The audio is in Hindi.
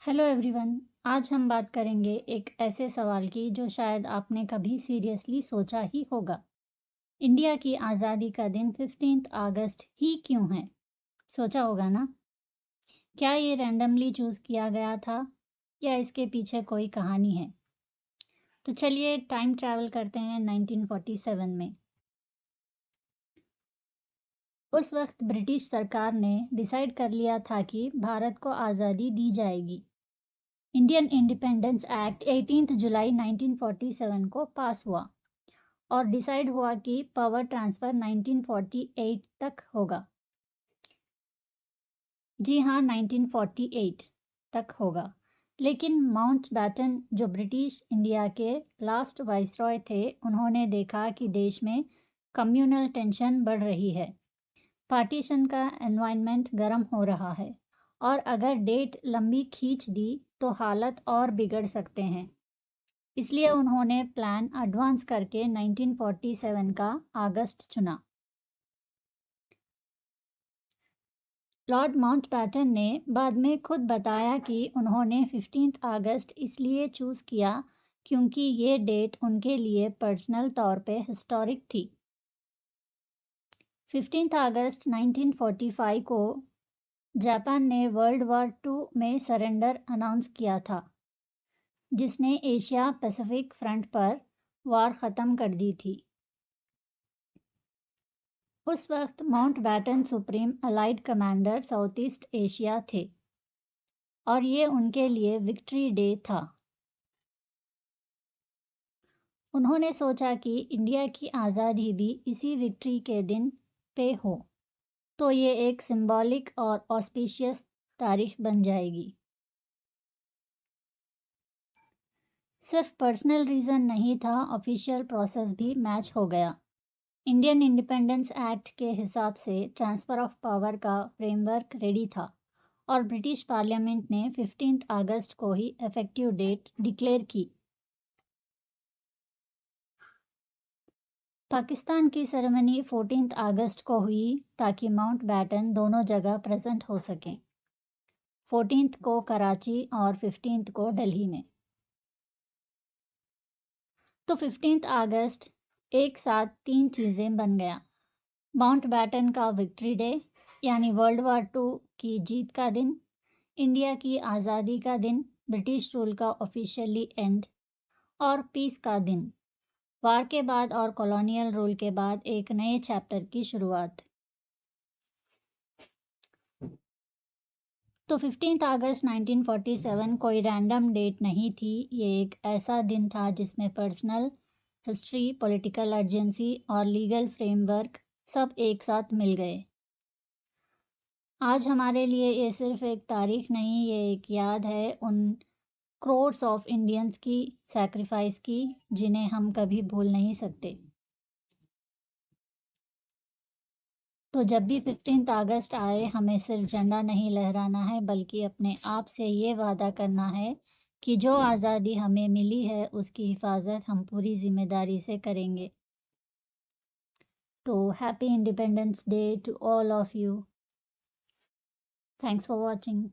Hello everyone. आज हम बात करेंगे एक ऐसे सवाल की जो शायद आपने कभी सीरियसली सोचा ही होगा। इंडिया की आज़ादी का दिन 15 अगस्त ही क्यों है? सोचा होगा ना? क्या ये रैंडमली चूज़ किया गया था या इसके पीछे कोई कहानी है? तो चलिए टाइम ट्रैवल करते हैं 1947 में। उस वक्त ब्रिटिश सरकार ने डिसाइड कर लिया था कि भारत को आज़ादी दी जाएगी। इंडियन इंडिपेंडेंस एक्ट 18 जुलाई 1947 को पास हुआ और डिसाइड हुआ कि पावर ट्रांसफ़र 1948 तक होगा। जी हाँ, 1948 तक होगा। लेकिन माउंटबैटन जो ब्रिटिश इंडिया के लास्ट वाइसरॉय थे, उन्होंने देखा कि देश में कम्युनल टेंशन बढ़ रही है, पार्टीशन का एनवायरनमेंट गर्म हो रहा है और अगर डेट लंबी खींच दी तो हालत और बिगड़ सकते हैं। इसलिए उन्होंने प्लान एडवांस करके 1947 का अगस्त चुना। लॉर्ड माउंटबैटन ने बाद में खुद बताया कि उन्होंने 15 अगस्त इसलिए चूज़ किया क्योंकि ये डेट उनके लिए पर्सनल तौर पे हिस्टोरिक थी। 15 अगस्त 1945 को जापान ने वर्ल्ड वॉर 2 में सरेंडर अनाउंस किया था, जिसने एशिया पैसिफिक फ्रंट पर वार ख़त्म कर दी थी। उस वक्त Mountbatten supreme allied commander south east Asia थे और ये उनके लिए विक्ट्री डे था। उन्होंने सोचा कि इंडिया की आज़ादी भी इसी विक्ट्री के दिन पे हो, तो ये एक सिंबॉलिक और ऑस्पिशियस तारीख बन जाएगी। सिर्फ पर्सनल रीज़न नहीं था, ऑफिशियल प्रोसेस भी मैच हो गया। इंडियन इंडिपेंडेंस एक्ट के हिसाब से ट्रांसफ़र ऑफ पावर का फ्रेमवर्क रेडी था और ब्रिटिश पार्लियामेंट ने 15 अगस्त को ही इफ़ेक्टिव डेट डिक्लेयर की। पाकिस्तान की सेरेमनी 14 अगस्त को हुई ताकि माउंटबैटन दोनों जगह प्रेजेंट हो सकें, 14 को कराची और 15 को दिल्ली में। तो 15 अगस्त एक साथ तीन चीज़ें बन गया। माउंटबैटन का विक्ट्री डे यानी वर्ल्ड वॉर 2 की जीत का दिन, इंडिया की आज़ादी का दिन, ब्रिटिश रूल का ऑफिशियली एंड और पीस का दिन, वार के बाद और कॉलोनियल रूल के बाद एक नए चैप्टर की शुरुआत। तो 15 अगस्त 1947 कोई रैंडम डेट नहीं थी, ये एक ऐसा दिन था जिसमें पर्सनल हिस्ट्री, पॉलिटिकल अर्जेंसी और लीगल फ्रेमवर्क सब एक साथ मिल गए। आज हमारे लिए ये सिर्फ एक तारीख नहीं, ये एक याद है उन क्रोर्स ऑफ इंडियंस की सैक्रिफाइस की, जिन्हें हम कभी भूल नहीं सकते। तो जब भी 15 अगस्त आए, हमें सिर्फ झंडा नहीं लहराना है, बल्कि अपने आप से ये वादा करना है कि जो आज़ादी हमें मिली है उसकी हिफाजत हम पूरी जिम्मेदारी से करेंगे। तो happy independence day to all of you. Thanks for watching.